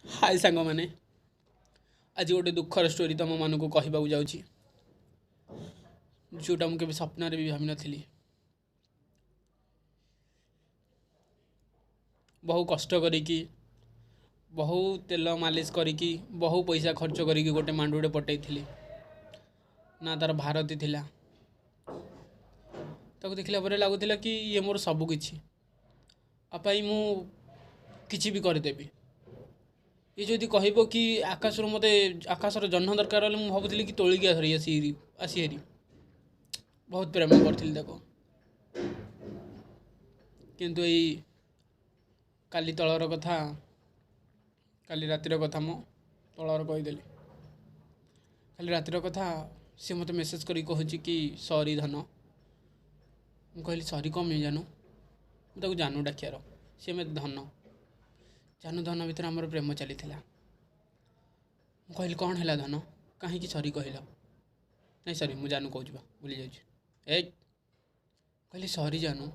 हाय सांग मैंने आज गोटे दुखर स्टोरी तुम मान को कहवाक जाऊँगी जोटा मुझे स्वप्न भी भाव नी बहु कष्ट करी बहु तेल मालिश करी बहु पैसा खर्च करी गोटे मांडुटे पटई ना तार भारती थिला ताको देखला पर लगुला कि ये मोर सबकि आपाई मु किसी भी करदेवी ये जदि कह कि आकाश मत आकाशर जह्न दरकार मुझे भावुली कि तोलिकी धरी आसी हेरी बहुत प्रेम करी देखो किंतु यही काली तलर कथा काली रातिर कथा मो तलर कहीदेली काली रातिर कथा सी मत मेसेज करी कहूँ कि सॉरी धन मु कहली सॉरी कम नहीं जानू मुझे जानू डाकियार सी मत धन जानू धन भितर आमर प्रेम चली कहली कौन है धन कहीं सरी कहल नहीं सरी मुझे जानू कहूँ भूली जाऊँ कहली सॉरी जानू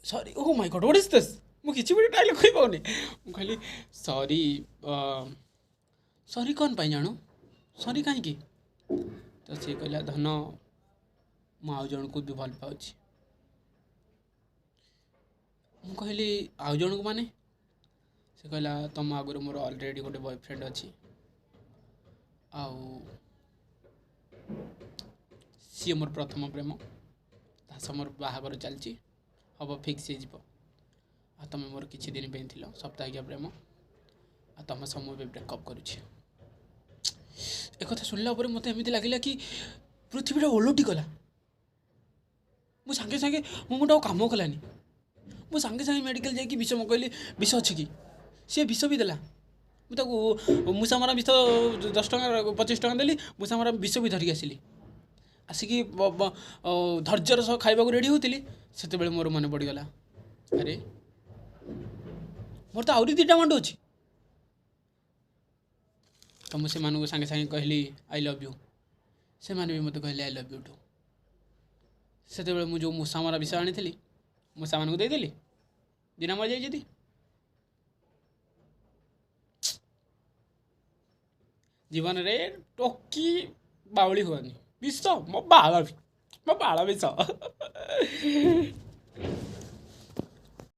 sorry oh my God what is this मुझे किसी डायलॉग कही पाऊनी कहली सॉरी सॉरी कौन पाई जानू सॉरी कहीं तो सी कहला धन मु जन को भी भल पाऊँ मु कहली आउ जन को माने से कहला तुम आगुरी मोर ऑलरेडी गोटे बॉयफ्रेंड अच्छी आउ सी मोर प्रथम प्रेम तास मोर बाहागर चलती हम फिक्स हो तुम मोर किसी दिन पे थी सप्ताहिक प्रेम आ तुम समय ब्रेकअप करुच्छे एक शुणला मत एमती लगे कि पृथ्वीटा ओलटी गला मु सांगे सांगे मो मुंड कम कलानी मु सांगे सांगे मेडिकल जाकि विष कहली विष अच्छी कि सी विष भी देला मुझे मूसा मारा विष 10 टଙ୍କା 25 ଟଙ୍କା देली मूसा मारा विष भी धरिक आसिली आसिकी धैर्यर सह खाइबा रेडी होती से मोर मन पड़गला अरे मोर तो आहरी 2टा मांड अच्छी तो मुझे सांगे सांगे कहली आई लव यू से भी मत कहले आई लव यू टू से मुझे मूसा मारा विष आनी मूसा मान को देदेली दिना मर जाइए जीवन रे टोकी बावली हुआनी विष मो बाला विष